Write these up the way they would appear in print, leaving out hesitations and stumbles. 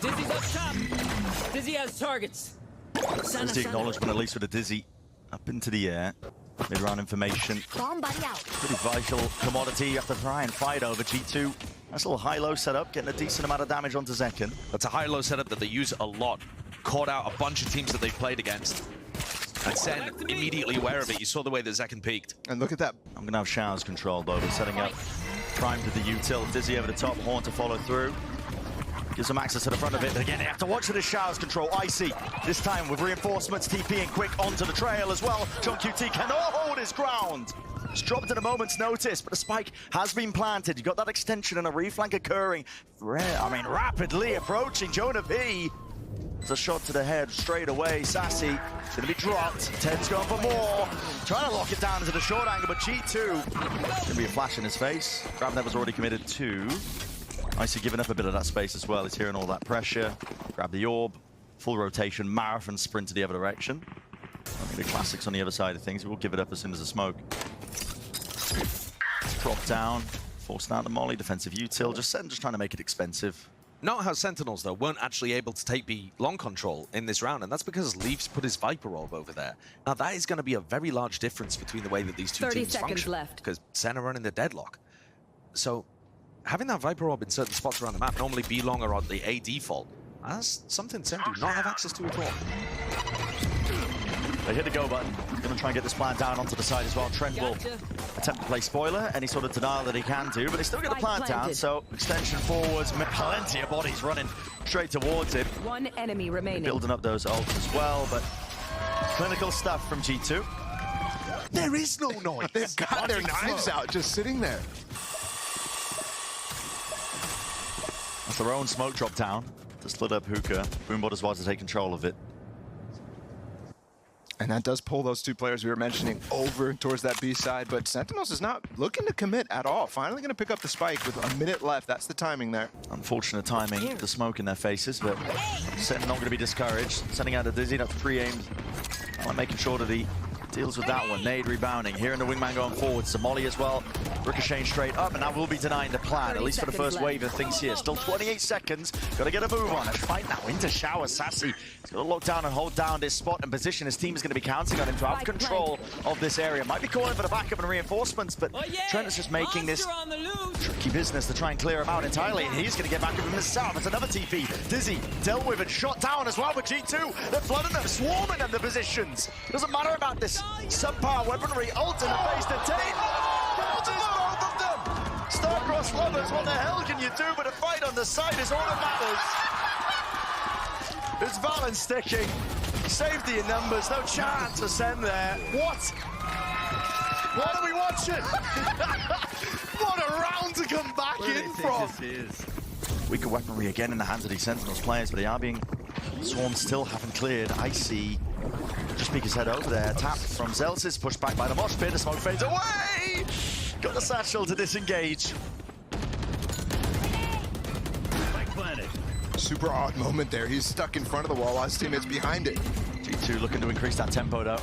Dizzy's up top. Dizzy has targets. There's the acknowledgement, at least with the Dizzy up into the air. Mid-round information. Bomb buddy out. Pretty vital commodity. You have to try and fight over G2. Nice little high-low setup, getting a decent amount of damage onto Zekken. That's a high-low setup that they use a lot. Caught out a bunch of teams that they've played against. And Sen immediately aware of it. You saw the way that Zekken peaked. And look at that. I'm going to have Showers controlled though. They're setting up Prime to the util. Dizzy over the top, Horn to follow through. Gives them access to the front of it. But again, they have to watch for the Showers control. Icy, this time with reinforcements, TP and quick onto the trail as well. JohnQT cannot hold his ground. It's dropped at a moment's notice, but the spike has been planted. You got that extension and a reflank occurring. Rapidly approaching Jonah P. There's a shot to the head straight away. Sassy gonna be dropped. Ted's going for more. Trying to lock it down into the short angle, but G2 gonna be a flash in his face. Grab was already committed to. Icy giving up a bit of that space as well. He's hearing all that pressure. Grab the orb. Full rotation, marathon sprint to the other direction. I think the classics on the other side of things. We'll give it up as soon as the smoke. Drop down. Forced down the molly. Defensive util. Just trying to make it expensive. Not how Sentinels, though, weren't actually able to take B long control in this round, and that's because Leafs put his Viper orb over there. Now, that is going to be a very large difference between the way that these two 30 teams seconds function. left. Because Sen are running the deadlock. So, having that Viper orb in certain spots around the map, normally B long or on the A default, that's something Sen do not have access to at all. They hit the go button. Going to try and get this plan down onto the side as well. Trent will attempt to play spoiler, any sort of denial that he can do, but he's still going to plant down, so extension forwards, plenty of bodies running straight towards him. One enemy remaining. Building up those ults as well, but clinical stuff from G2. There is no noise. They've got their knives out, just sitting there. That's their own smoke drop down to split up Hookah. Boombot as well to take control of it. And that does pull those two players we were mentioning over towards that B side, but Sentinels is not looking to commit at all. Finally going to pick up the spike with a minute left. That's the timing there. Unfortunate timing, the smoke in their faces, but Sen not going to be discouraged. Sending out a Dizzy, that's pre-aimed. Making sure that he deals with that one. Nade rebounding. Hearing the wingman going forward. Somali as well. Ricocheting straight up, and that will be denying the plan, at least for the first wave of things here. Still 28 seconds. Got to get a move on. Let's fight now into Shower. Sassy. He's got to lock down and hold down this spot and position. His team is going to be counting on him to have control of this area. Might be calling for the backup and reinforcements, but Trent is just making this tricky business to try and clear him out entirely, and he's going to get back up from the south. It's another TP. Dizzy dealt with and shot down as well with G2. They're flooding them, swarming them, the positions. It doesn't matter about this subpar weaponry. Ult in the face to Tate. Both of them. Star-crossed lovers, what the hell can you do? But a fight on the side is all that matters. It's Valen sticking. Safety in numbers, no chance to send there. What are we watching? What a round to come back in from. Weaker weaponry again in the hands of these Sentinels players, but they are being swarmed, still haven't cleared. Icy just peek his head over there. Tap from Zelsis, pushed back by the mosh pit. The smoke fades away. Got the satchel to disengage. Super odd moment there. He's stuck in front of the wall while his teammates behind it. G2 looking to increase that tempo though.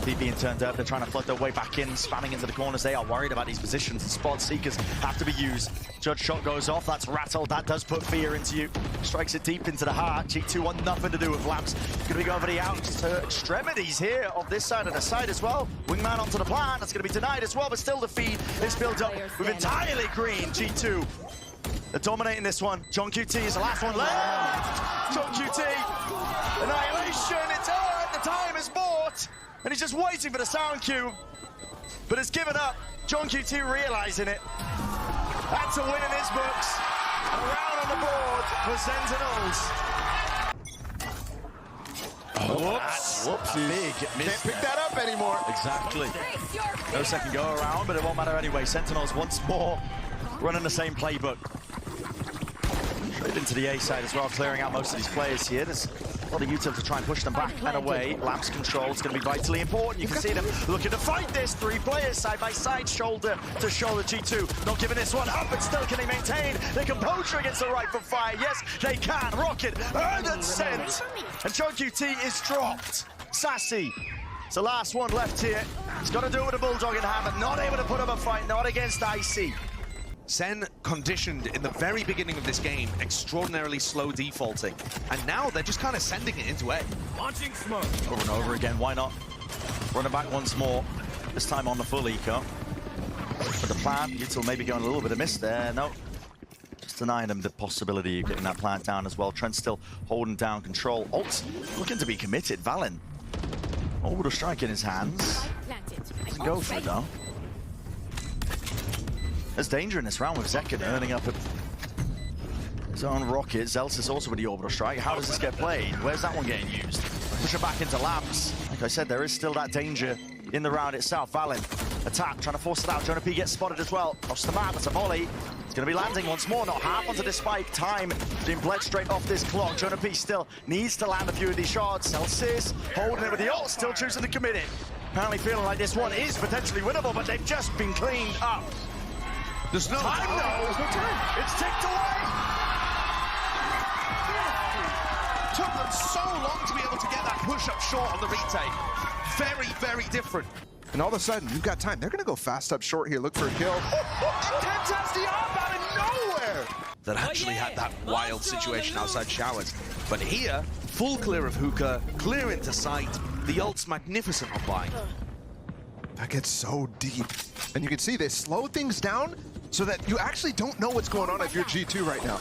P being turned up, they're trying to flood their way back in, spamming into the corners. They are worried about these positions, and spot seekers have to be used. Judge shot goes off, that's rattled, that does put fear into you. Strikes it deep into the heart. G2 want nothing to do with Lamps. Gonna be going for the out extremities here of this side of the side as well. Wingman onto the plant, that's gonna be denied as well, but still the feed is built up with entirely green G2. They're dominating this one. JohnQT is the last one left. JohnQT, annihilation, it's earned, the time is bought. And he's just waiting for the sound cue, but it's given up. JohnQT realizing it. That's a win in his books. A round on the board for Sentinels. Whoops. Whoopsie. Big miss. Can't pick that up anymore. Exactly. No second go around, but it won't matter anyway. Sentinels once more running the same playbook. Straight into the A side as well, clearing out most of these players here. There's a lot of util to try and push them back and away. Lamps control is going to be vitally important. You can see them looking to fight this. Three players side by side, shoulder to shoulder. G2 not giving this one up, but still can they maintain their composure against the rifle fire? Yes, they can. Rocket earned and sent. And JohnQT is dropped. Sassy. It's the last one left here. He's got to do it with a bulldog in hand, but not able to put up a fight, not against Icy. Sen conditioned in the very beginning of this game, extraordinarily slow defaulting. And now they're just kind of sending it into A. Launching smoke. Over and over again, why not? Run it back once more, this time on the full eco. For the plant, util maybe going a little bit of miss there. No, just denying him the possibility of getting that plant down as well. Trent's still holding down control. Alt looking to be committed. Valen, orbital strike in his hands. Doesn't go for it though. There's danger in this round with Zekken earning up his own rocket. Zelsis also with the orbital strike. How does this get played? Where's that one getting used? Push it back into Labs. Like I said, there is still that danger in the round itself. Valen, attack, trying to force it out. Jonah P gets spotted as well. Across the map, it's a volley. It's going to be landing once more, not half onto this spike. Time being bled straight off this clock. Jonah P still needs to land a few of these shots. Celsius holding it with the ult, still choosing to commit it. Apparently feeling like this one is potentially winnable, but they've just been cleaned up. There's no time, though. There's no time. It's ticked away. Took them so long to be able to get that push-up short on the retake. Very, very different. And all of a sudden, you've got time. They're going to go fast up short here, look for a kill. Intense has the op out of nowhere! That actually had that wild situation outside Showers. But here, full clear of Hookah, clear into sight. The ult's magnificent on buy. That gets so deep. And you can see they slow things down so that you actually don't know what's going on if you're G2 right now.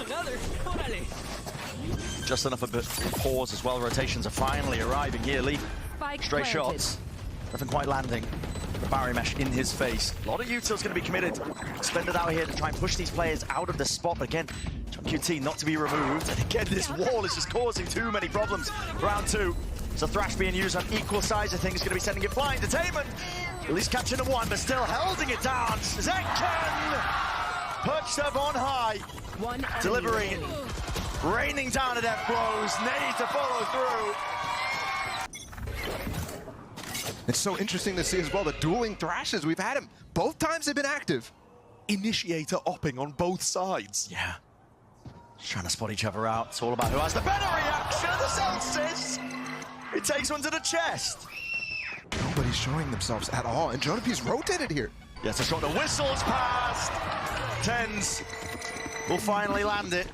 Just enough of a pause as well. Rotations are finally arriving here. Lee, stray shots. Nothing quite landing. The barrier mesh in his face. A lot of util's going to be committed. Spend out here to try and push these players out of the spot. But again, John QT not to be removed. And again, this wall is just causing too many problems. Round two. So Thrash being used on equal size, I think, is going to be sending it flying. Detainment. At least catching a one, but still holding it down. Zekken perched up on high. Delivering. Raining down at death blows. Need to follow through. It's so interesting to see as well the dueling Thrashes. We've had him. Both times they've been active. Initiator opping on both sides. Yeah. Just trying to spot each other out. It's all about who has the better reaction. The Celsius. It takes one to the chest. Nobody's showing themselves at all. And Jonah P's rotated here. Yes, a shot. The whistle's passed. Tens will finally land it.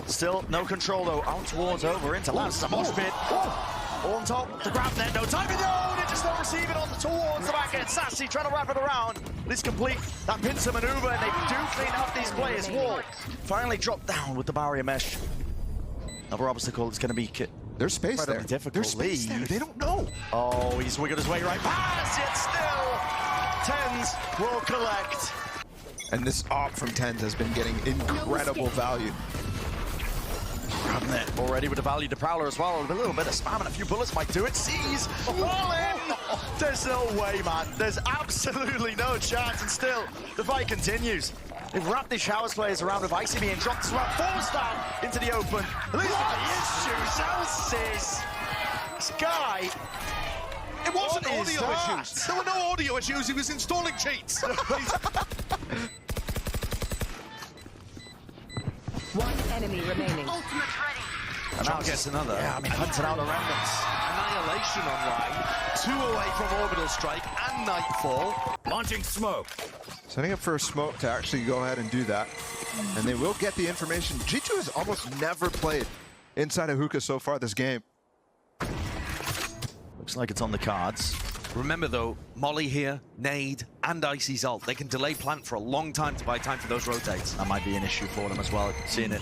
Still no control though. Out towards over into Lance. It's a mosh pit. All on top. The grab net. No time in the own. It just not receive it on towards the back end. Sassy trying to wrap it around. Let's complete that pincer maneuver. And they do clean up these players. Wall finally dropped down with the barrier mesh. Another obstacle is going to be There's space there. There's space there. They don't know. Oh, he's wiggled his way right past. Yet still, Tens will collect. And this op from Tens has been getting incredible value. Grabbing it already with the value to Prowler as well. With a little bit of spam and a few bullets might do it. Sees all in. There's no way, man. There's absolutely no chance. And still, the fight continues. They've wrapped the Showers players around with Icy being dropped as well. Forced down into the open. Look at the issues. Celsius. This guy. It wasn't audio issues. There were no audio issues. He was installing cheats. One enemy remaining. And now gets another. Yeah, I mean, hunting out the randoms. Annihilation online. 2 away from orbital strike and nightfall. Launching smoke. Setting up for a smoke to actually go ahead and do that. And they will get the information. G2 has almost never played inside of Hookah so far this game. Looks like it's on the cards. Remember though, Molly here, Nade, and Icy's ult. They can delay plant for a long time to buy time for those rotates. That might be an issue for them as well. Seeing it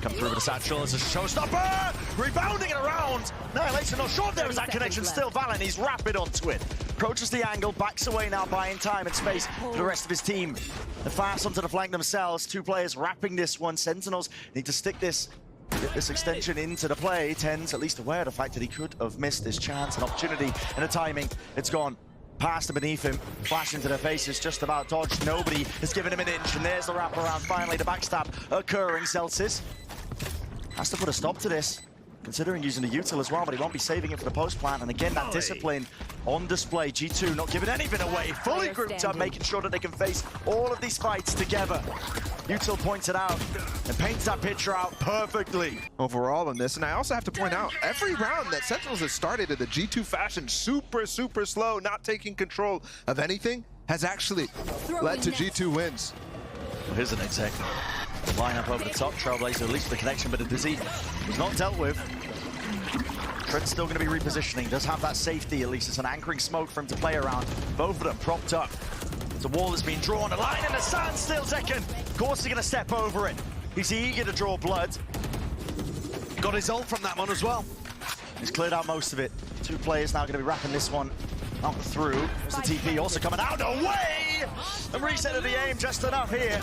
come through with a satchel as a showstopper. Rebounding it around. Annihilation not sure if there is that connection. Still Valen, he's rapid onto it. Approaches the angle, backs away now, buying time and space for the rest of his team. The fast onto the flank themselves. 2 players wrapping this one. Sentinels need to stick this. Get this extension into the play. Tens at least aware of the fact that he could have missed this chance and opportunity, and the timing, it's gone past and beneath him. Flash into their faces, just about dodged. Nobody has given him an inch, and there's the wraparound. Finally, the backstab occurring. Celsius has to put a stop to this, considering using the util as well, but he won't be saving it for the post plant. And again, that discipline on display. G2 not giving anything away, fully grouped up, making sure that they can face all of these fights together. Util points it out and paints that picture out perfectly. Overall in this, and I also have to point out, every round that Sentinels has started in the G2 fashion, super slow, not taking control of anything, has actually led to G2 wins. Here's an exec. Line up over the top. Trailblazer at least for the connection, but a Dizzy was not dealt with. Trent's still going to be repositioning. Does have that safety, at least. It's an anchoring smoke for him to play around. Both of them propped up. The wall has been drawn. A line in the sand still, Zekken. Of course, he's going to step over it. He's eager to draw blood. Got his ult from that one as well. He's cleared out most of it. Two players now going to be wrapping this one out through. There's the TP also coming out. Away! And reset of the aim just enough here.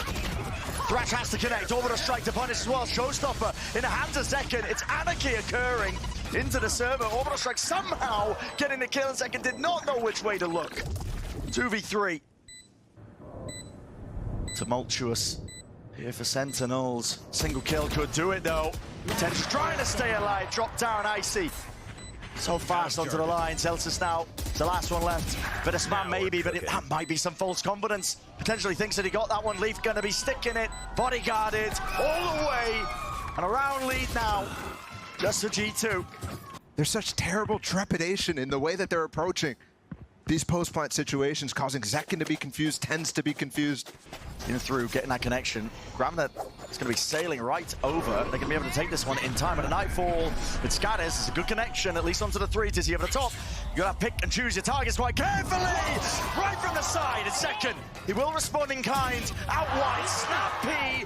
Thrash has to connect. Orbital strike to punish as well. Showstopper in the hands of Zekken. It's anarchy occurring into the server. Orbital strike somehow getting the kill, and Zekken did not know which way to look. 2v3. Tumultuous here for Sentinels. Single kill could do it though. Ten's trying to stay alive. Drop down Icy. So fast onto the line. Celsius now. It's the last one left. Bit of spam maybe, but that might be some false confidence. Potentially thinks that he got that one. Leaf gonna be sticking it. Bodyguarded all the way. And a round lead now. Just for G2. There's such terrible trepidation in the way that they're approaching these post-plant situations, causing Zekken to be confused, Tens to be confused. In through, getting that connection. Gramnet is going to be sailing right over. They're going to be able to take this one in time at a nightfall. With Scatters, it's a good connection, at least onto the three. Dizzy over the top. You got to pick and choose your targets quite carefully. Right from the side, it's Zekken. He will respond in kind. Out wide, snappy,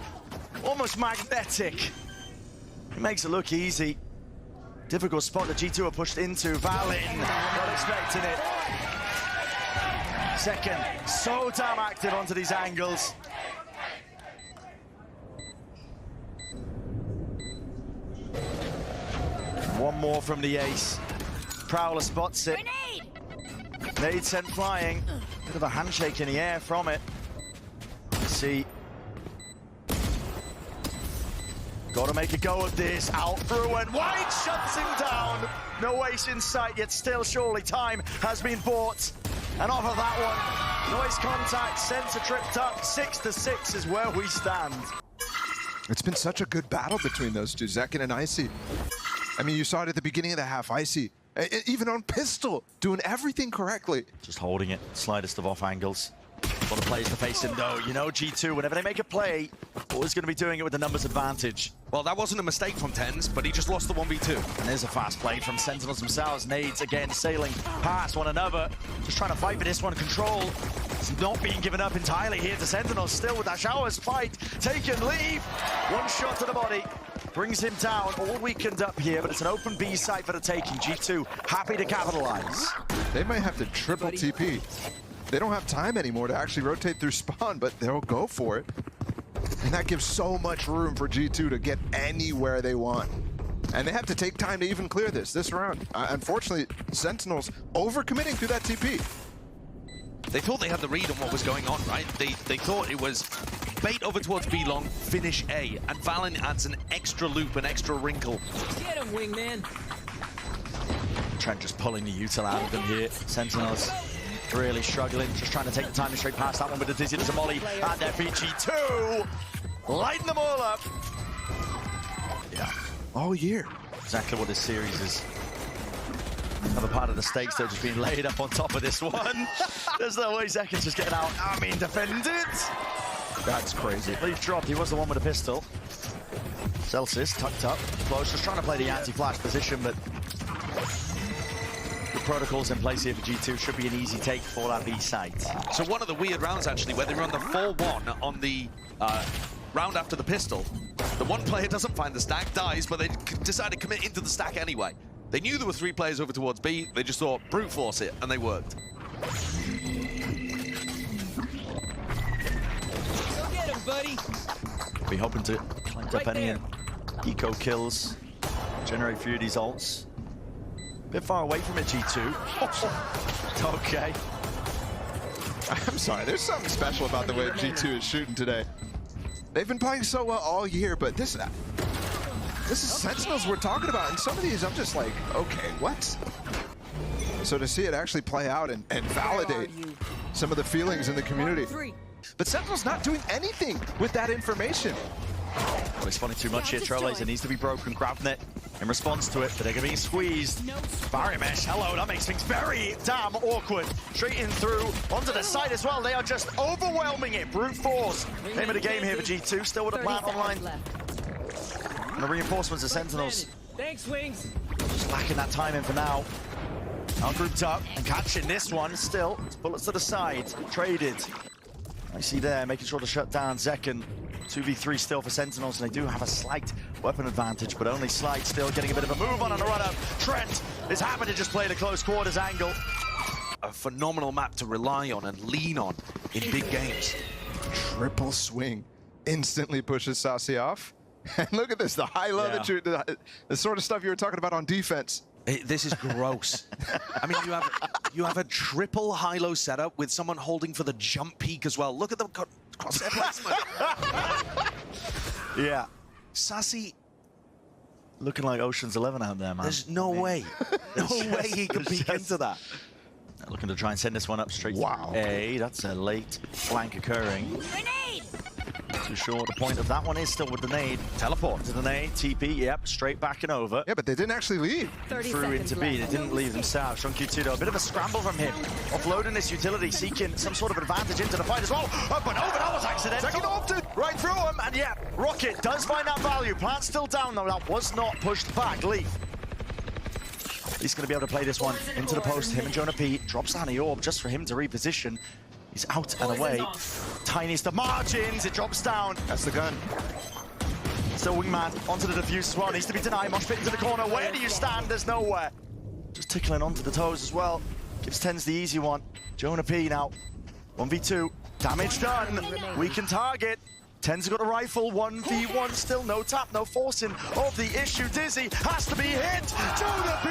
almost magnetic. It makes it look easy. Difficult spot that G2 are pushed into. Valin, not expecting it. Zekken, so damn active onto these angles. One more from the ace. Prowler spots it. Nade sent flying. Bit of a handshake in the air from it. Let's see. Gotta make a go of this. Out through and White shuts him down. No ace in sight, yet still surely time has been bought. And off of that one, noise contact, sensor tripped up. 6-6 is where we stand. It's been such a good battle between those two, Zekken and Icy. I mean, you saw it at the beginning of the half. Icy, even on pistol, doing everything correctly. Just holding it, slightest of off angles. A lot of players to face him though. You know G2, whenever they make a play, always going to be doing it with the numbers advantage. Well, that wasn't a mistake from Tens, but he just lost the 1v2. And there's a fast play from Sentinels themselves. Nades again sailing past one another. Just trying to fight for this one. Control. It's not being given up entirely here to Sentinels. Still with that showers fight. Taken leave. One shot to the body. Brings him down. All weakened up here, but it's an open B site for the taking. G2 happy to capitalize. They might have to triple TP. They don't have time anymore to actually rotate through spawn, but they'll go for it. And that gives so much room for G2 to get anywhere they want. And they have to take time to even clear this round. Unfortunately, Sentinels overcommitting through that TP. They thought they had the read on what was going on, right? They thought it was bait over towards B long, finish A, and Valin adds an extra loop, an extra wrinkle. Get him, wingman. Trent just pulling the util out of them here. Sentinels really struggling, just trying to take the time straight past that one with the Dizzy. There's a molly at their feet. G2 lighting them all up. Yeah, All year. exactly what this series is. Another part of the stakes that are just being laid up on top of this one. There's no way Zekken's just getting out. I mean, defended. That's crazy. Leaf dropped. He was the one with a pistol. Celsius tucked up, close, just trying to play the anti-flash position, but the protocols in place here for G2 should be an easy take for that B site. So one of the weird rounds, actually, where they were on the 4-1 on the round after the pistol, the one player doesn't find the stack, dies, but they decide to commit into the stack anyway. They knew there were 3 players over towards B, they just thought, brute force it, and they worked. Go get him, buddy. Be hoping to collect up any eco kills, generate a few of these ults. Bit far away from it, G2. Okay. I'm sorry, there's something special about the way G2 is shooting today. They've been playing so well all year, but this is Sentinels we're talking about, and some of these I'm just like, okay, what? So to see it actually play out and validate some of the feelings in the community. But Sentinel's not doing anything with that information. They're spawning too much here. Trailblazer needs to be broken. Grabnet in response to it, but they're going to be squeezed. Barrier mesh, hello, that makes things very damn awkward. Straight in through, onto the side as well. They are just overwhelming it. Brute force. Name of the game here for G2, still with a plant online. And the reinforcements of Sentinels. Thanks, Wings. Just lacking that time in for now. Now grouped up and catching this one still. Bullets to the side, traded. I see there, making sure to shut down Zekken. 2v3 still for Sentinels, and they do have a slight weapon advantage, but only slight. Still getting a bit of a move on the run-up. Trent is happy to just play the close quarters angle. A phenomenal map to rely on and lean on in big games. Triple swing. Instantly pushes Sassy off. And look at this, the high-low that the sort of stuff you were talking about on defense. This is gross. I mean, you have a triple high-low setup with someone holding for the jump peak as well. Look at them crosshair placement. Yeah. Sassy, looking like Ocean's 11 out there, man. there's no way. No way he can peek into that. Looking to try and send this one up straight Wow. to A. That's a late flank occurring. Too sure what the point of that one is still with the nade. Teleport to the nade, TP, yep, straight back and over. Yeah, but they didn't actually leave. Through into B, they didn't leave themselves. Sean Q2, a bit of a scramble from him. Offloading this utility, seeking some sort of advantage into the fight as well. Up and over, that was accidental. Second opted. Right through him, and yeah, Rocket does find that value. Plant still down though, that was not pushed back. Leaf. He's going to be able to play this one into the post. Him and Jonah P drops down the orb just for him to reposition. He's out and away. Tiniest of margins, it drops down. That's the gun. Still wingman onto the defuse as well. Needs to be denied. Mosh pit into the corner. Where do you stand? There's nowhere. Just tickling onto the toes as well. Gives Tens the easy one. Jonah P now. 1v2. Damage done. We can target. Tens got a rifle. 1v1 still. No tap, no forcing of the issue. Dizzy has to be hit. Jonah P.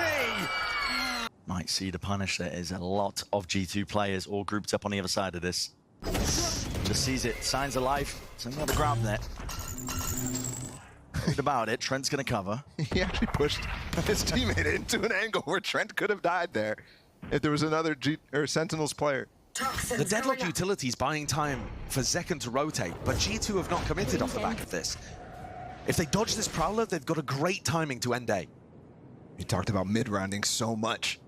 Might see the punish. There is a lot of G2 players all grouped up on the other side of this. Just sees it. Signs of life. Something on the grab net. Worried about it. Trent's going to cover. He actually pushed his teammate into an angle where Trent could have died there if there was another Sentinels player. The deadlock utility's buying time for Zekken to rotate, but G2 have not committed off the back of this. If they dodge this Prowler, they've got a great timing to end A. He talked about mid-rounding so much.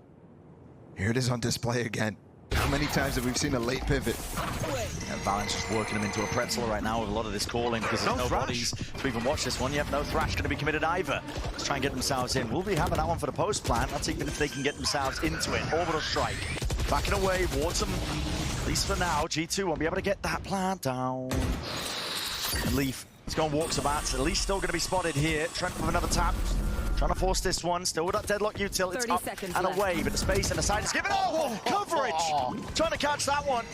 Here it is on display again. How many times have we seen a late pivot? And Valent's just working him into a pretzel right now with a lot of this calling because there's no bodies to even watch this one. Yep, no Thrash going to be committed either. Let's try and get themselves in. We'll be having that one for the post plant. That's even if they can get themselves into it. Orbital strike. Backing away, wards them. At least for now, G2 won't be able to get that plant down. And Leaf, he's going walks about. At least still going to be spotted here. Trent with another tap. Trying to force this one, still with that deadlock utility. It's up and away, but the space and the side is given. Oh, coverage! Trying to catch that one.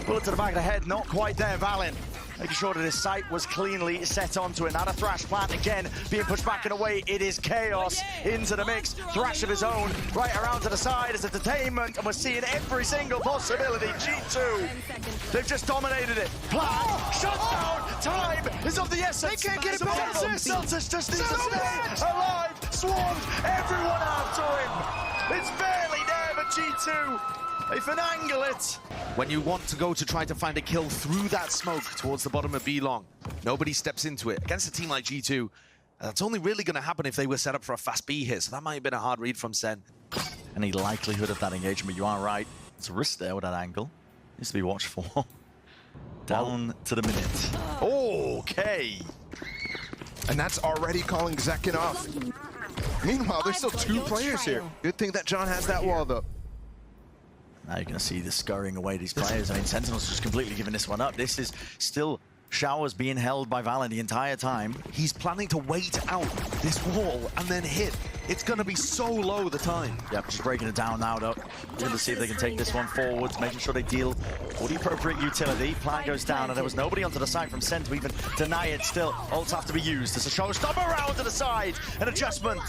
Bullet to the back of the head, not quite there, Valen. Making sure that his sight was cleanly set onto it. Now a Thrash plant again, being pushed back and away. It is chaos into the mix. Thrash of his own, right around to the side as a detainment, and we're seeing every single possibility. G2, they've just dominated it. Plant, shut down, time is of the essence. They can't get it back. Celtics just need to stay alive. Swarmed everyone after him. It's barely there, but G2, they finagle it. When you want to go to try to find a kill through that smoke towards the bottom of B long, nobody steps into it. Against a team like G2, that's only really going to happen if they were set up for a fast B hit, so that might have been a hard read from Sen. Any likelihood of that engagement, you are right. It's a risk there with that angle. Needs to be watched for. Down to the minute. Okay. And that's already calling Zekken off. Meanwhile, there's still two players here. Good thing that John has that wall, though. Now you're going to see the scurrying away these players. I mean, Sentinels just completely giving this one up. This is still Showers being held by Valen the entire time. He's planning to wait out this wall and then hit. It's going to be so low the time. Yep, just breaking it down now, though. Going to see if they can take this one forwards, making sure they deal all the appropriate utility. Plant goes down, and there was nobody onto the side from Sen to even deny it still. Ults have to be used. There's a showstopper around to the side. An adjustment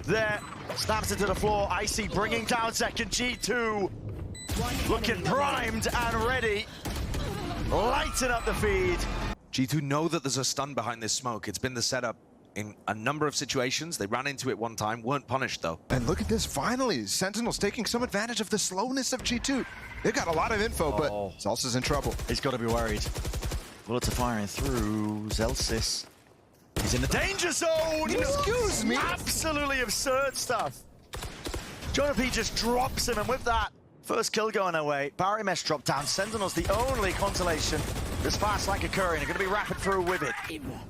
there. Snaps it to the floor. Icy bringing down second. G2 looking primed and ready. Lighting up the feed. G2 know that there's a stun behind this smoke. It's been the setup in a number of situations. They ran into it one time, weren't punished though. And look at this, finally, Sentinels taking some advantage of the slowness of G2. They've got a lot of info, but Zalsa's in trouble. He's got to be worried. Bullets are firing through. Zelsis He's in the danger zone! Excuse me? Absolutely absurd stuff. Jonah P just drops him, and with that, first kill going away. Barry Mesh dropped down. Sentinels the only consolation. This fast flank occurring. They're going to be rapid through with it.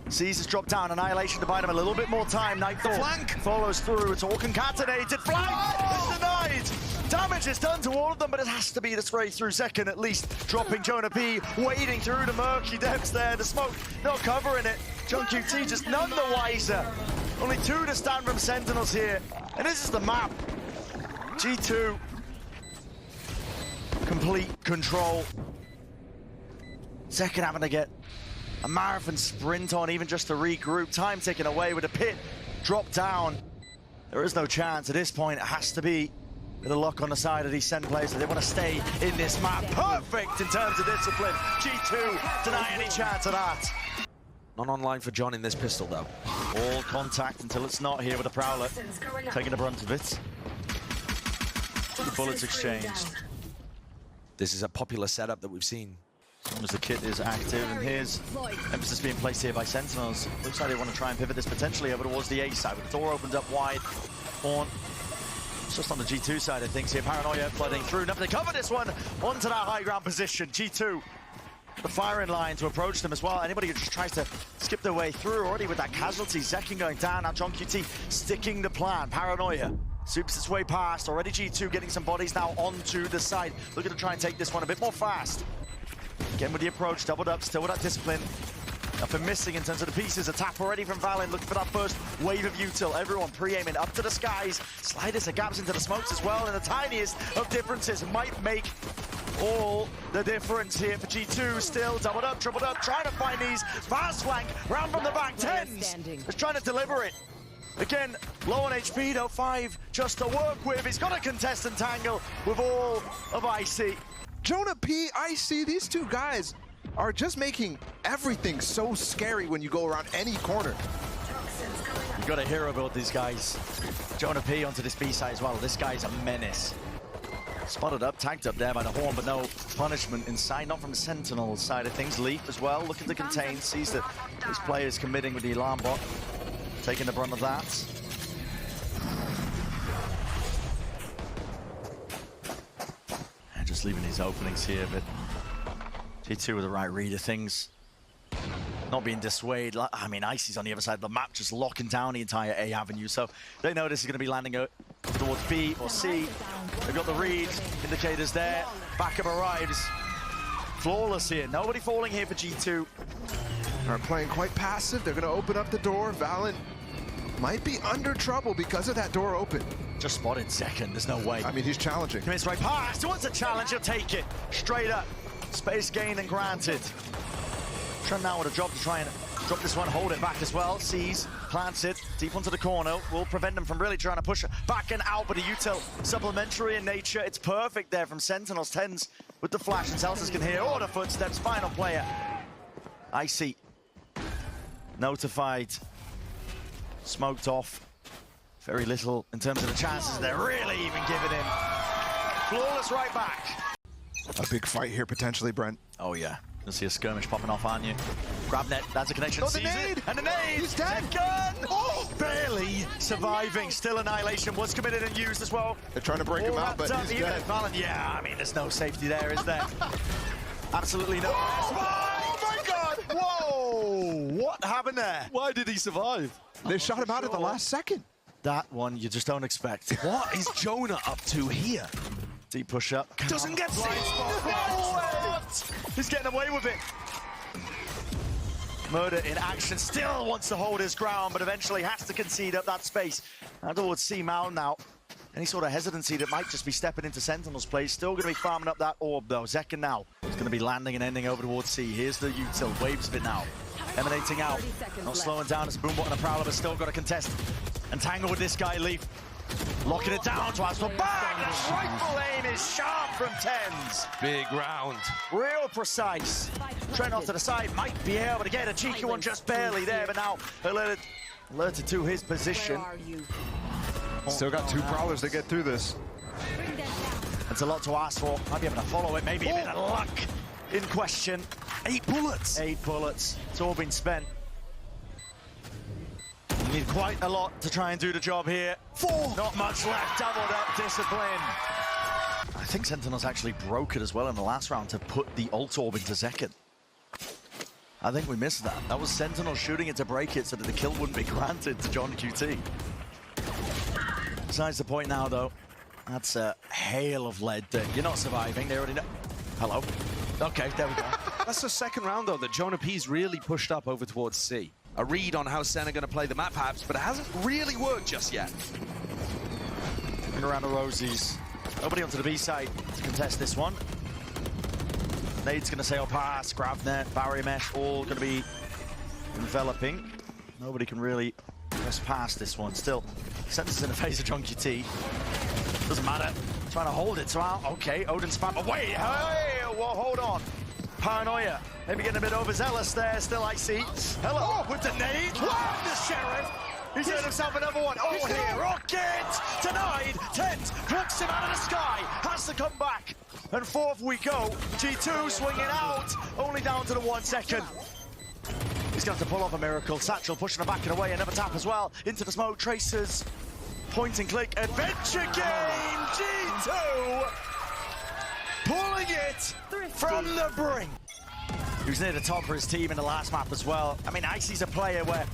Caesar's dropped down. Annihilation to buy them a little bit more time. Nightfall flank follows through. It's all concatenated. Flank is denied. Damage is done to all of them, but it has to be this way through second at least. Dropping Jonah P, wading through the murky depths there. The smoke not covering it. John QT just none the wiser. Only 2 to stand from Sentinels here. And this is the map. G2. Complete control. Second having to get a marathon sprint on, even just to regroup. Time taken away with a pit drop down. There is no chance at this point. It has to be with a luck on the side of these Sen players. They want to stay in this map. Perfect in terms of discipline. G2 deny any chance of that. Not online for John in this pistol, though. All contact until it's not here with the Prowler. Taking the brunt of it. The bullets exchanged. This is a popular setup that we've seen. As long as the kit is active, and here's emphasis being placed here by Sentinels. Looks like they want to try and pivot this potentially over towards the A side, with the door opened up wide. Horn, it's just on the G2 side of things here. Paranoia flooding through, nothing to cover this one onto that high ground position. G2, the firing line to approach them as well. Anybody who just tries to skip their way through already with that casualty. Zekin going down, now John QT sticking the plan. Paranoia soups its way past, already G2 getting some bodies now onto the side. Looking to try and take this one a bit more fast. Again with the approach, doubled up, still with that discipline. Nothing missing in terms of the pieces. A tap already from Valen, looking for that first wave of util. Everyone pre-aiming up to the skies. Sliders and gaps into the smokes as well, and the tiniest of differences might make all the difference here for G2. Still doubled up, tripled up, trying to find these. Fast flank, round from the back, Tens is trying to deliver it. Again, low on HP though, 5 just to work with. He's got a contestant tangle with all of IC. Jonah P, IC, these two guys are just making everything so scary when you go around any corner. You've got a hero build these guys. Jonah P onto this B side as well. This guy's a menace. Spotted up, tagged up there by the Horn, but no punishment inside, not from the Sentinel side of things. Leaf as well, looking to contain, sees that his player is committing with the alarm bot, taking the brunt of that. And just leaving these openings here, but G2 with the right read of things. Not being dissuaded. I mean, Icy's on the other side of the map, just locking down the entire A avenue. So they know this is going to be landing towards B or C. They've got the read indicators there. Backup arrives. Flawless here. Nobody falling here for G2. Are playing quite passive. They're going to open up the door. Valen might be under trouble because of that door open. Just spotted second. There's no way. I mean, he's challenging. Commits right past. He wants a challenge. He'll take it. Straight up. Space gain and granted. Trent now with a job to try and drop this one, hold it back as well. Sees, plants it deep onto the corner. Will prevent them from really trying to push it back and out, but a util supplementary in nature. It's perfect there from Sentinels. Tens with the flash, and Celsius can hear all the footsteps. Final player. Icy. Notified. Smoked off. Very little in terms of the chances they're really even giving him. Flawless right back. A big fight here potentially, Brent. Oh yeah. You'll see a skirmish popping off on you. Grab net, that's a connection. Oh, the Sees nade! it, and the nade! He's dead! Gun! Oh, barely surviving. Still Annihilation was committed and used as well. They're trying to break him out, but he's even dead. Valen, yeah, I mean, there's no safety there, is there? Absolutely no. Oh my God! Whoa! What happened there? Why did he survive? They shot him out at the last second. That one you just don't expect. What is Jonah up to here? Deep push up. Doesn't get seen. What? He's getting away with it. Murder in action, still wants to hold his ground, but eventually has to concede up that space. Now towards C Mal now. Any sort of hesitancy that might just be stepping into Sentinel's place. Still going to be farming up that orb though. Zekin now is going to be landing and ending over towards C. Here's the util, waves of it now. Emanating out, not slowing down as Boombot and a Prowler, but still got to contest and tangle with this guy, Leaf. Locking it down to Astral. Bang! The rifle aim is sharp from Tens. Big round. Real precise. Trent off to the side, might be able to get a cheeky one just barely there, but now alerted to his position. Still got 2 Prowlers to get through this. It's a lot to ask for. Might be able to follow it, maybe a bit of luck in question. 8 bullets. 8 bullets. It's all been spent. You need quite a lot to try and do the job here. 4. Not much left. Doubled up discipline. I think Sentinels actually broke it as well in the last round to put the ult orb into second. I think we missed that. That was Sentinels shooting it to break it so that the kill wouldn't be granted to John QT. Besides the point now, though, that's a hail of lead. You're not surviving. They already know. Hello. Okay, there we go. That's the second round, though, that Jonah P's really pushed up over towards C. A read on how Sen are going to play the map, perhaps, but it hasn't really worked just yet. Looking around the Rosies. Nobody onto the B side to contest this one. Nade's going to sail past, grab net, barrier mesh, all going to be enveloping. Nobody can really press past this one. Still, Sentinels in the face of John QT. Doesn't matter. Trying to hold it. So, okay, Odin spam away. Hey, well, hold on. Paranoia. Maybe getting a bit overzealous there. Still, I see. Hello, with the nade. Wow, the Sheriff. He's earned himself another one. Oh, here. Rocket. Denied. Tent plucks him out of the sky. Has to come back. And forth we go. G2 swinging out. Only down to the 1 second. He's got to pull off a miracle. Satchel pushing him back and away. Another tap as well. Into the smoke. Tracers. Point and click. Adventure game. G2. Pulling it from the brink. He was near the top for his team in the last map as well. I mean, Icy's a player where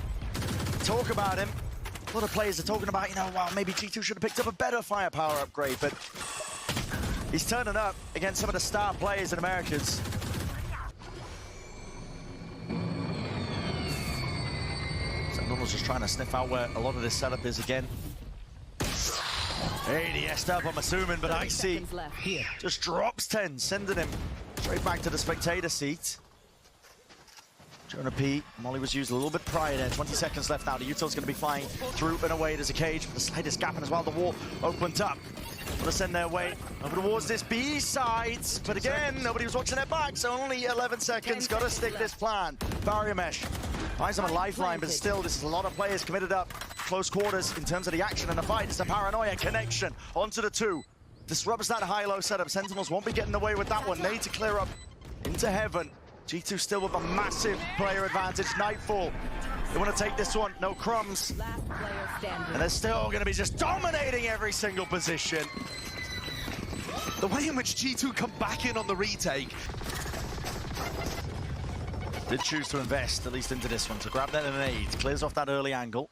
talk about him. A lot of players are talking about, you know, well, maybe G2 should have picked up a better firepower upgrade, but he's turning up against some of the star players in Americas. Sentinels just trying to sniff out where a lot of this setup is again. ADS'd up, I'm assuming, but Icy just drops 10, sending him straight back to the spectator seat. Jonah P. Molly was used a little bit prior there. 20 seconds left now. The Util's going to be flying through and away. There's a cage with the slightest gap in as well. The wall opened up. Going to send their way over towards this B side. But again, nobody was watching their back, so only 11 seconds. Got to stick this plan. Barrier mesh. Finds him a lifeline, but still, this is a lot of players committed up. Close quarters in terms of the action and the fight. It's a Paranoia connection onto the 2. Disrupts that high-low setup. Sentinels won't be getting away with that one. Need to clear up into heaven. G2 still with a massive player advantage. Nightfall. They want to take this one. No crumbs. And they're still going to be just dominating every single position. The way in which G2 come back in on the retake. Did choose to invest, at least into this one, to grab that in an aid. Clears off that early angle.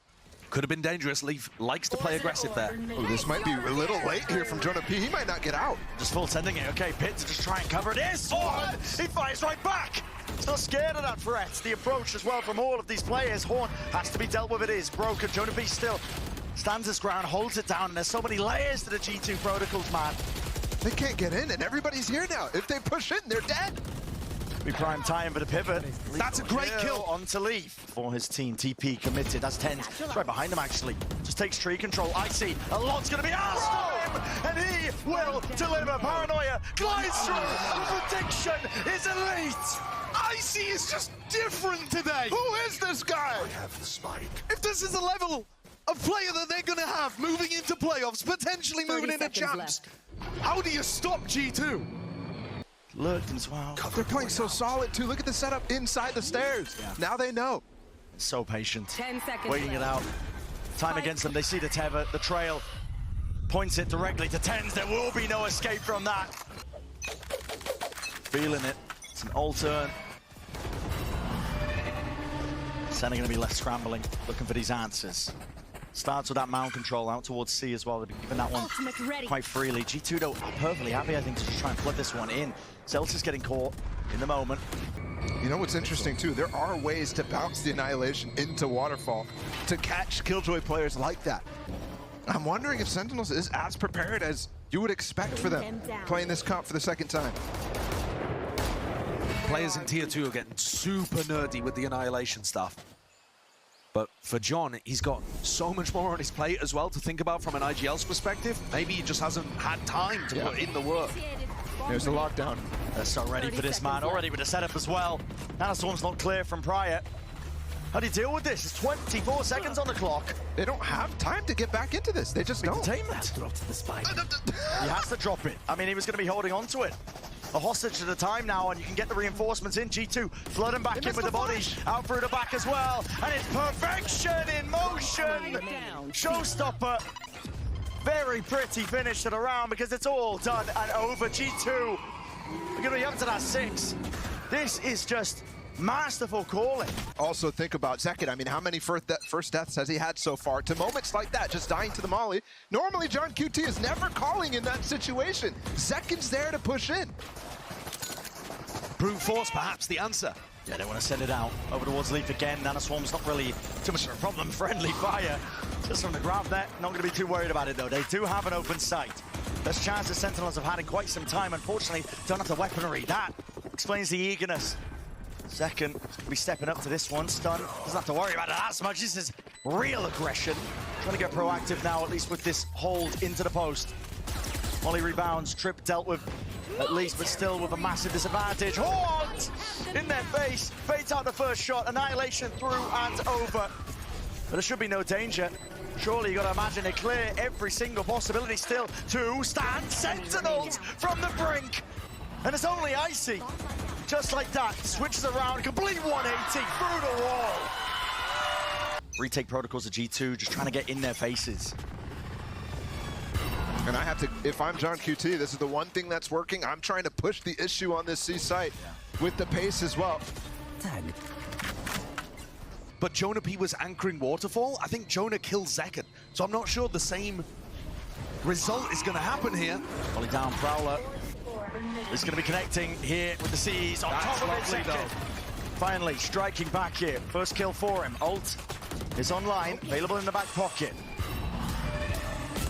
Could have been dangerous. Leaf likes to play aggressive there. Ooh, this might be a little late here from Jonah P. He might not get out. Just full sending it. Okay, Pit to just try and cover this. Oh, he fires right back. He's not scared of that threat. The approach as well from all of these players. Horn has to be dealt with. It is broken. Jonah P still stands his ground, holds it down, and there's so many layers to the G2 protocols, man. They can't get in, and everybody's here now. If they push in, they're dead. Be prime time for the pivot. That's a great kill onto Leaf for his team. TP committed. That's 10. It's right behind him, actually. Just takes tree control. Icy, a lot's going to be asked of him, and he will deliver. Paranoia glides through. The prediction is elite. Icy is just different today. Who is this guy? I have the spike. If this is a level of player that they're going to have moving into playoffs, potentially moving into champs, how do you stop G2? Lurked as well. They're playing so solid, too. Look at the setup inside the stairs. Yeah. Now they know. So patient. 10 seconds waiting left. it out. Time against them. They see the tether, the trail. Points it directly to Tens. There will be no escape from that. Feeling it. It's an all turn. Senna going to be left scrambling, looking for these answers. Starts with that mount control out towards C as well. They've been giving that one quite freely. G2 though are perfectly happy, I think, to just try and flood this one in. Zelta's getting caught in the moment. You know what's interesting too? There are ways to bounce the Annihilation into Waterfall to catch Killjoy players like that. I'm wondering if Sentinels is as prepared as you would expect for them playing this comp for the second time. Players in Tier 2 are getting super nerdy with the Annihilation stuff. But for John, he's got so much more on his plate as well to think about from an IGL's perspective. Maybe he just hasn't had time to put in the work. There's the lockdown. They're so ready for this, man. Already with the setup as well. Now the storm's not clear from prior. How do you deal with this? It's 24 seconds on the clock. They don't have time to get back into this. They just don't. Containment. Dropped the spike. He has to drop it. I mean, he was going to be holding on to it. a hostage at a time now, and you can get the reinforcements in. G2 flooding back in with the bodies, out through the back as well, and it's perfection in motion. Showstopper. Very pretty finish to the round because it's all done and over. G2, we're gonna be up to that 6. This is just masterful calling. Also think about Zekit. I mean, how many first deaths has he had so far? To moments like that, just dying to the molly. Normally, John QT is never calling in that situation. Zekit's there to push in. Brute force, perhaps the answer. Yeah, they want to send it out over towards Leaf again. Nanoswarm's not really too much of a problem. Friendly fire just from the grab there. Not going to be too worried about it, though. They do have an open sight. Best chance the Sentinels have had in quite some time. Unfortunately, don't have the weaponry. That explains the eagerness. Second, will be stepping up to this one. Stun, doesn't have to worry about it as much. This is real aggression. Trying to get proactive now, at least with this hold into the post. Molly rebounds, Trip dealt with at least, but still with a massive disadvantage. Haunt in their face, baits out the first shot. Annihilation through and over. But there should be no danger. Surely you got to imagine they clear every single possibility still to stand. Sentinels from the brink. And it's only Icy. Just like that, switches around, complete 180 through the wall. Retake protocols of G2, just trying to get in their faces. And I have to, if I'm John QT, this is the one thing that's working. I'm trying to push the issue on this C site with the pace as well. Tag. But Jonah P was anchoring Waterfall. I think Jonah killed Zekit. So I'm not sure the same result is going to happen here. Volley down, Prowler. He's going to be connecting here with the C's on top of it. Zekit. Finally, striking back here. First kill for him. Ult is online, available in the back pocket.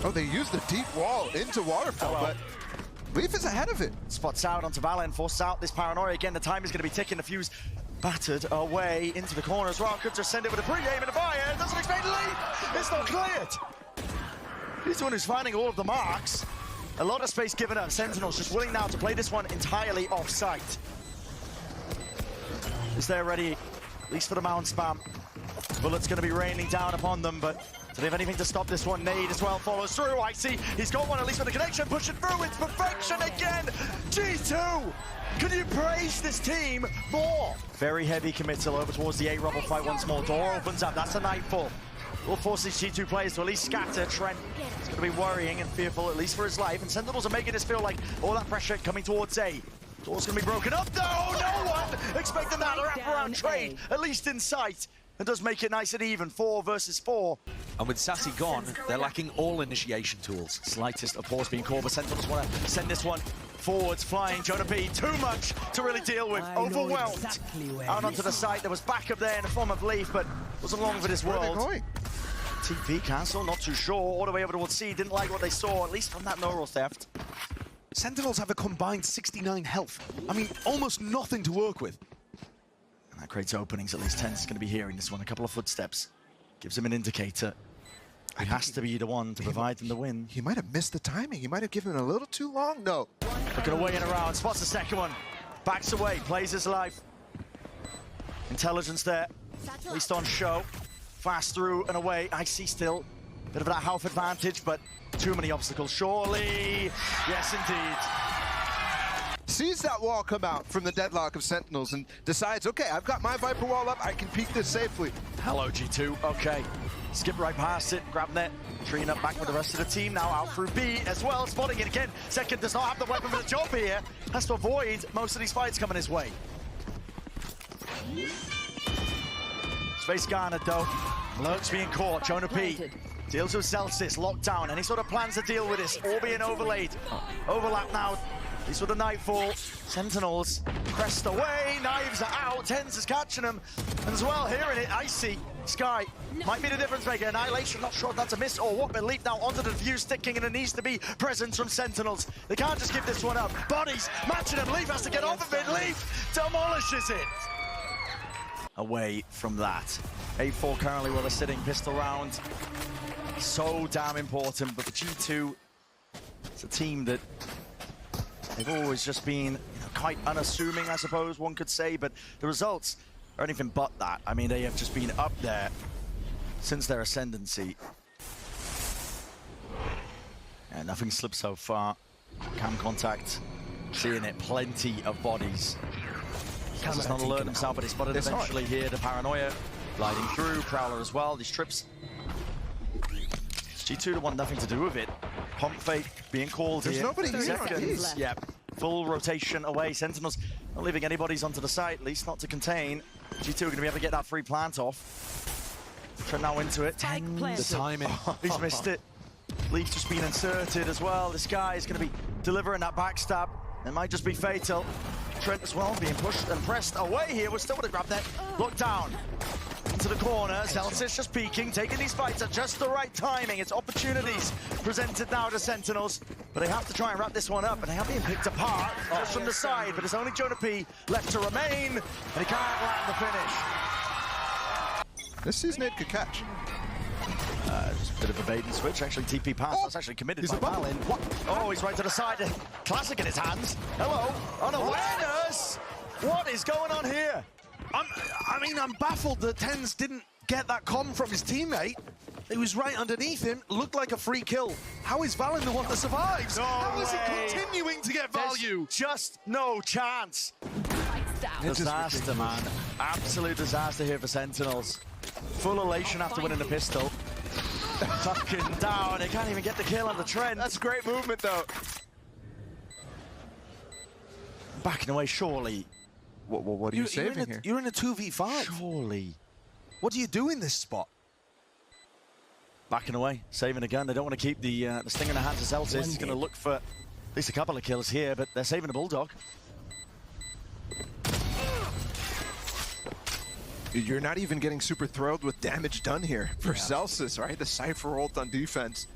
Oh, they used the deep wall into Waterfall, but Leaf is ahead of it. Spots out onto Valen, forces out this paranoia again. The time is going to be ticking. The fuse battered away into the corner as well. Could just send it with a pre-aim and a fire. Doesn't expect Leaf. It's not cleared. He's the one who's finding all of the marks. A lot of space given up. Sentinels just willing now to play this one entirely off-site. Is there ready, at least for the mount spam. Bullets going to be raining down upon them, but do they have anything to stop this one? Nade as well follows through. I see he's got one at least with the connection. Push it through. It's perfection again. G2. Can you praise this team more? Very heavy committal over towards the A rubble fight once more. Door opens up. That's a nightfall. Will force these G2 players to at least scatter. Trent is going to be worrying and fearful, at least for his life. And Sentinels are making this feel like all that pressure coming towards A. Door's going to be broken up. No one expecting that wraparound trade, at least in sight. And does make it nice and even, 4 versus 4. And with Sassy gone, they're lacking all initiation tools. Slightest of pause being called, but Sentinels want to send this one forwards, flying. Jonah P, too much to really deal with. Overwhelmed. Exactly out onto the side. There was backup there in the form of Leaf, but wasn't long for this world. TP cancel, not too sure. All the way over towards C, didn't like what they saw, at least from that neural theft. Sentinels have a combined 69 health. I mean, almost nothing to work with. And that creates openings, at least Ten's going to be hearing this one. A couple of footsteps. Gives him an indicator. He has to be the one to provide them the win. He might have missed the timing. He might have given it a little too long. No. Looking away and around. Spots the second one. Backs away. Plays his life. Intelligence there. At least on show. Fast through and away. I see still. Bit of that health advantage, but too many obstacles. Surely. Yes, indeed. Sees that wall come out from the deadlock of Sentinels and decides, okay, I've got my Viper wall up. I can peek this safely. Hello, G2. Okay. Skip right past it. Grab net. Treeing up back with the rest of the team. Now out through B as well. Spotting it again. Second does not have the weapon for the job here. Has to avoid most of these fights coming his way. Space garnered though. Lurks being caught. Jonah P deals with Celsius. Locked down. Any sort of plans to deal with this? All being overlaid. Overlap now. At least with the nightfall. Sentinels crest away. Knives are out. Tens is catching them. And as well, hearing it, Icy. Sky might be the difference maker. Annihilation, not sure if that's a miss or what, but Leaf now onto the view, sticking, and it needs to be presence from Sentinels. They can't just give this one up. Bodies matching him. Leaf has to get off of it. Leaf demolishes it. Away from that. 8-4 currently where they're sitting. Pistol round. So damn important, but the G2, it's a team that they've always just been quite unassuming, I suppose one could say, but the results are anything but that. I mean, they have just been up there since their ascendancy. And nothing slipped so far. Cam contact Seeing it, plenty of bodies. He's not alert himself, but he spotted eventually here. The paranoia gliding through. Prowler as well. These trips. G2 to want nothing to do with it. Pump fate being called There's here. nobody here. Seconds. Yeah. Full rotation away. Sentinels not leaving anybody's onto the site, at least not to contain. G2 are going to be able to get that free plant off. Trent now into it. The timing. He's missed it. Leaf just been inserted as well. This guy is going to be delivering that backstab. It might just be fatal. Trent as well being pushed and pressed away here. We're still with a grab net. Look down into the corner. Celsius just peeking, taking these fights at just the right timing. It's opportunities presented now to Sentinels, but they have to try and wrap this one up, and they have been picked apart just from the side. But it's only Jonah P left to remain, and he can't land the finish. This season it could catch. Just a bit of a bait and switch. Actually, TP pass. That's actually committed by Valin. Oh, he's right to the side. Classic in his hands. Hello. Unawareness. What is going on here? I'm baffled that Tens didn't get that comm from his teammate. It was right underneath him, looked like a free kill. How is Valin the one that survives? No How is way. he continuing to get value? There's just no chance. Disaster, man. Absolute disaster here for Sentinels. Full elation after winning the pistol. Tucking down. They can't even get the kill on the Trent. That's great movement, though. Backing away, surely. What are you saving here? You're in a 2v5. Surely. What do you do in this spot? Backing away, saving a gun. They don't want to keep the sting in the hands of Celsius. He's going to look for at least a couple of kills here, but they're saving the Bulldog. You're not even getting super thrilled with damage done here for Celsius, right? The Cypher ult on defense.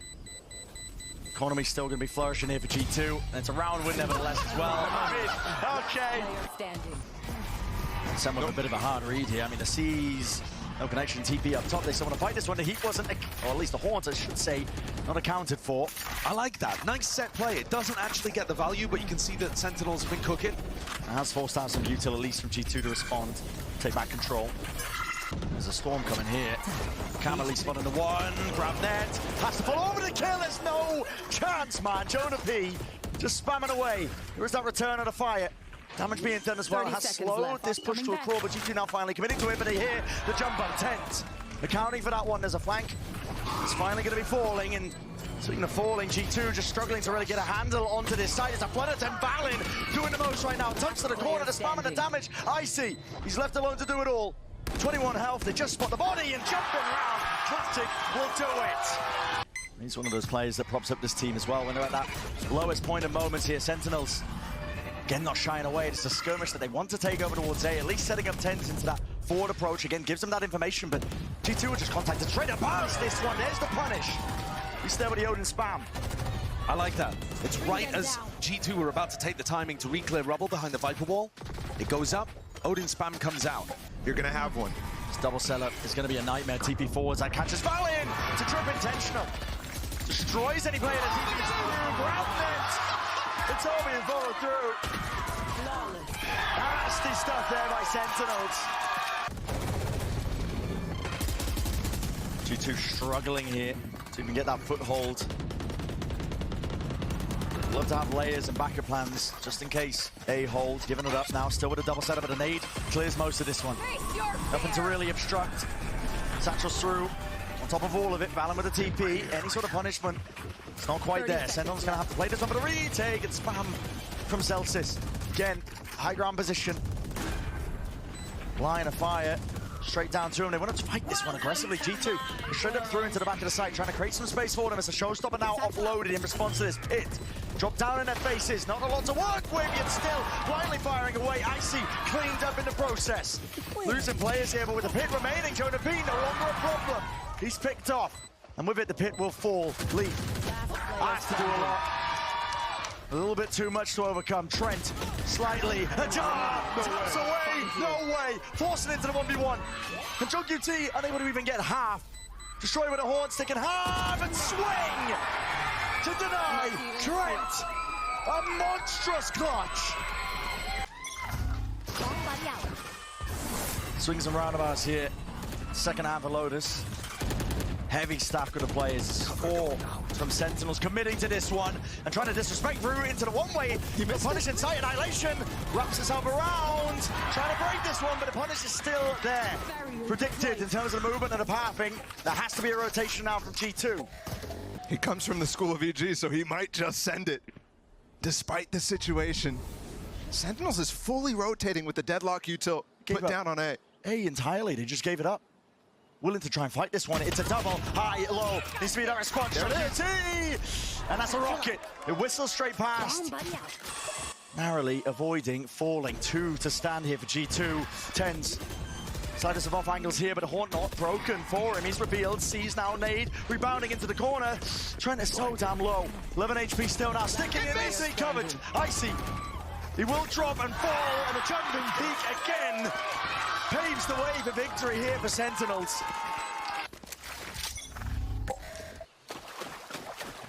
Economy's still going to be flourishing here for G2. And it's a round win nevertheless as well. Okay. Some of a bit of a hard read here. I mean, the C's, no connection, TP up top. They still want to fight this one. The Heat wasn't, or at least the Horns, I should say, not accounted for. I like that. Nice set play. It doesn't actually get the value, but you can see that Sentinels have been cooking. It has forced out some util, at least from G2 to respond, take back control. There's a storm coming here. Camely spotting the one, grab net, has to fall over the kill, there's no chance, man. Jonah P just spamming away. There is that return of the fire. Damage being done as well, it has slowed this push to a crawl, but G2 now finally committing to it, but they hear the jump on tent. Accounting for that one, there's a flank. It's finally going to be falling, and speaking of falling, G2 just struggling to really get a handle onto this side. It's a flood attempt, Valin doing the most right now. Touch to the corner, the spam and the damage. Icy, he's left alone to do it all. 21 health, they just spot the body and jumping around. Classic will do it. He's one of those players that props up this team as well when they're at that lowest point of moments here. Sentinels, again, not shying away. It's a skirmish that they want to take over towards A, at least setting up Tens into that forward approach. Again, gives them that information, but G2 are just contacted straight up past this one. There's the punish. He's there with the Odin spam. I like that. It's right as G2 were about to take the timing to re-clear rubble behind the Viper wall. It goes up, Odin spam comes out. You're going to have one. This double setup is going to be a nightmare. TP forwards, that catches Valin. It's a trip intentional. Destroys any player that TP's through. Ground net. It's all being followed through. Nasty stuff there by Sentinels. G2 struggling here to even get that foothold. Love to have layers and backup plans just in case. A hold, giving it up now, still with a double setup, but a nade clears most of this one. Nothing to really obstruct. Satchel's through. On top of all of it, Valin with a TP. Any sort of punishment, it's not quite there. Sentinel's going to have to play this one, but a retake and spam from Celsius. Again, high ground position. Line of fire. Straight down to him. They want to fight this one aggressively. G2 straight up through into the back of the site, trying to create some space for them. It's a showstopper now offloaded in response to this pit. Drop down in their faces. Not a lot to work with, yet still blindly firing away. Icy cleaned up in the process. Losing players here, but with the pit remaining, Jonah P no longer a problem. He's picked off, and with it, the pit will fall. Leaf has to do a lot. A little bit too much to overcome. Trent, slightly ajar, taps away, no way, forcing into the 1v1. And Junk UT unable to even get half. Destroy with a horn stick and half and swing to deny Trent. A monstrous clutch. Swings and roundabouts here. Second half of Lotus. Heavy stack of the players. 4 from Sentinels committing to this one and trying to disrespect Rue into the one-way. The punish inside Annihilation wraps himself around, trying to break this one, but the punish is still there. Predicted in terms of the movement and the pathing. There has to be a rotation now from G2. He comes from the school of EG, so he might just send it. Despite the situation, Sentinels is fully rotating with the deadlock util put down on A. A entirely, they just gave it up. Willing to try and fight this one. It's a double, high, low. Needs to be that response from VCT. And that's a rocket. It whistles straight past. Narrowly avoiding falling. 2 to stand here for G2. Tens. Sliders of off angles here, but a Haunt not broken for him. He's revealed, sees now Nade, rebounding into the corner. Trent is so damn low. 11 HP still now, sticking in, easily covered. Icy. He will drop and fall, and the jumping peak again paves the way for victory here for Sentinels.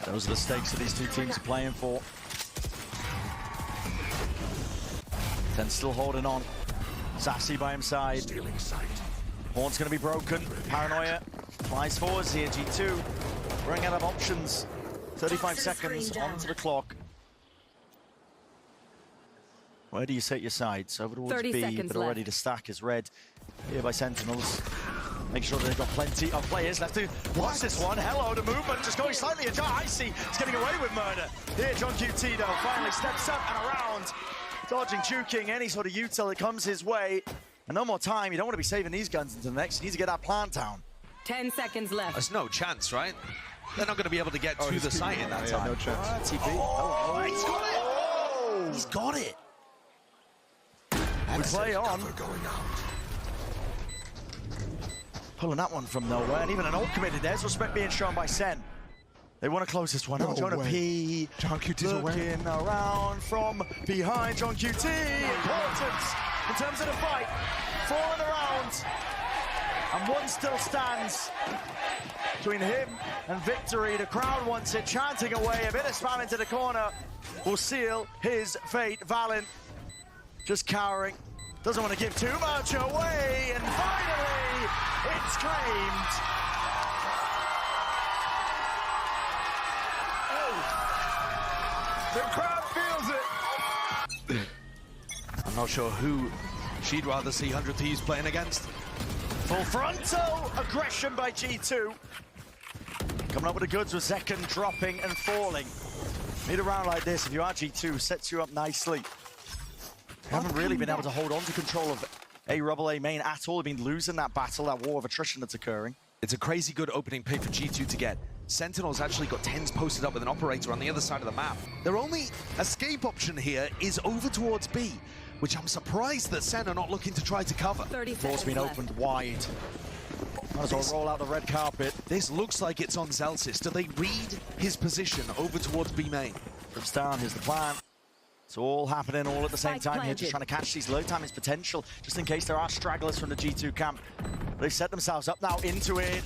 Those are the stakes that these two teams are playing for. Ten still holding on. Sassy by his side. Horn's going to be broken. Paranoia flies forwards here. G2 running out of options. 35 seconds onto the clock. Where do you set your sights? Over towards B, but already the stack is red here by Sentinels. Make sure that they've got plenty of players left to watch this one. Hello, the movement just going slightly ajar. Icy is getting away with murder. Here, John QT though finally steps up and around. Dodging, juking, any sort of util that comes his way. And no more time. You don't want to be saving these guns into the next. You need to get that plant down. 10 seconds left. There's no chance, right? They're not going to be able to get to the site in that time. No chance. TP. Oh, he's got it! Oh. He's got it! We play on. Pulling that one from nowhere, and even an ult committed. There's respect being shown by Sen. They want to close this one out. Jonah P. John QT's looking around from behind. John QT. Important in terms of the fight. 4 in the round. And one still stands between him and victory. The crowd wants it, chanting away. A bit of spam into the corner will seal his fate. Valen just cowering. Doesn't want to give too much away. And finally, it's claimed. The crowd feels it. I'm not sure who she'd rather see 100 Thieves playing against. Full frontal aggression by G2. Coming up with the goods with Zekken dropping and falling. Need a round like this, if you are G2, sets you up nicely. Haven't really been able to hold on to control of A Rubble, A main at all. They've been losing that battle, that war of attrition that's occurring. It's a crazy good opening pick for G2 to get. Sentinels actually got Tens posted up with an operator on the other side of the map. Their only escape option here is over towards B, which I'm surprised that Sen are not looking to try to cover. 30 Door's seconds been left. opened wide. Might as well roll out the red carpet. This looks like it's on Zelsis. Do they read his position over towards B main? Trips down, here's the plan. It's all happening all at the same Spike time here, just planted. trying to catch these low timing's potential, just in case there are stragglers from the G2 camp. They've set themselves up now into it.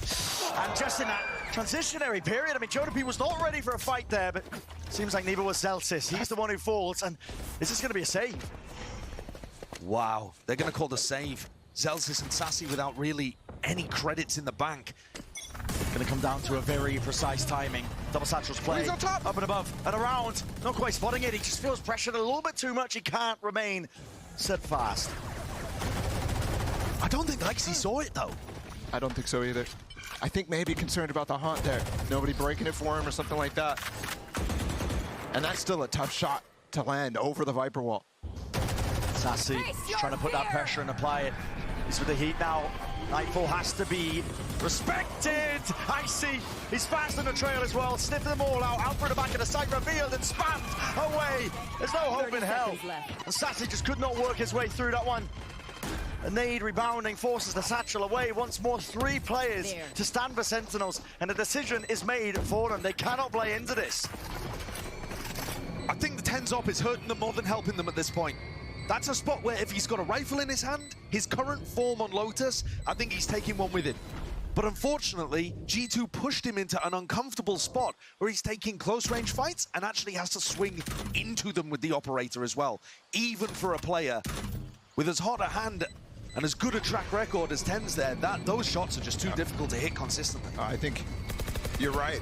And just in that transitionary period, I mean, Jonah P was not ready for a fight there, but seems like neither was Zelsis. He's the one who falls, and is this going to be a save? Wow, they're going to call the save. Zelsis and Sassy without really any credits in the bank. Going to come down to a very precise timing. Double Satchel's play. He's on top. Up and above and around. Not quite spotting it. He just feels pressured a little bit too much. He can't remain steadfast. I don't think Lexi saw it, though. I don't think so either. I think maybe concerned about the haunt there. Nobody breaking it for him or something like that. And that's still a tough shot to land over the Viper wall. Sassy just trying to put that pressure and apply it. He's with the heat now. Nightfall has to be respected. Icy, he's fast on the trail as well, sniffing them all out for the back of the site, revealed and spammed away. There's no hope in hell. 30 seconds left. And Sassy just could not work his way through that one. A nade rebounding forces the satchel away. Once more, 3 players to stand for Sentinels, and a decision is made for them. They cannot play into this. I think the Tens op is hurting them more than helping them at this point. That's a spot where if he's got a rifle in his hand, his current form on Lotus, I think he's taking one with him. But unfortunately, G2 pushed him into an uncomfortable spot where he's taking close-range fights and actually has to swing into them with the operator as well. Even for a player with as hot a hand And as good a track record as 10's there, those shots are just too difficult to hit consistently. I think you're right.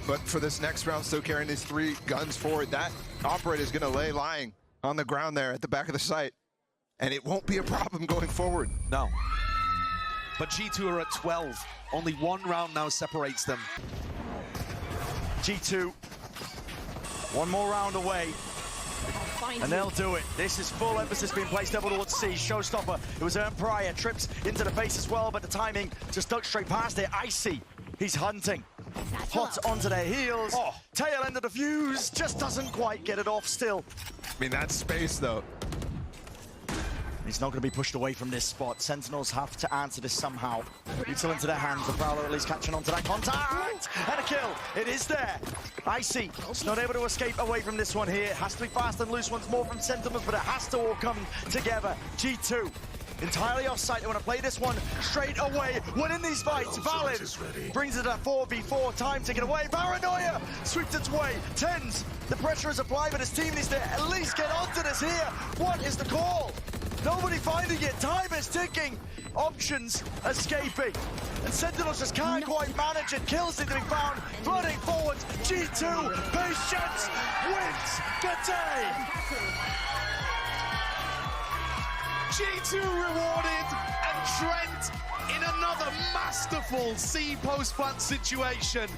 But for this next round, still carrying these 3 guns forward, that operator is going to lay lying on the ground there at the back of the site. And it won't be a problem going forward. No. But G2 are at 12. Only 1 round now separates them. G2, 1 more round away. And they'll do it. This is full emphasis being placed over towards C. Showstopper, it was earned prior. Trips into the face as well, but the timing just ducked straight past it. Icy, he's hunting. Hot onto their heels. Oh. Tail end of the fuse, just doesn't quite get it off still. I mean, that's space, though. He's not going to be pushed away from this spot. Sentinels have to answer this somehow. Util into their hands. The Prowler at least catching on to that contact. And a kill. It is there. Icy not able to escape away from this one here. Has to be fast and loose once more from Sentinels, but it has to all come together. G2 entirely off site. They want to play this one straight away. Winning these fights. Valid brings it a 4v4. Time to get away. Paranoia sweeps its way. 10's. The pressure is applied, but his team needs to at least get onto this here. What is the call? Nobody finding it. Time is ticking. Options escaping. And Sentinels just can't quite manage it. Kills need to be found. Flooding forwards. G2, Patience wins the day. G2 rewarded, and Trent in another masterful C post plant situation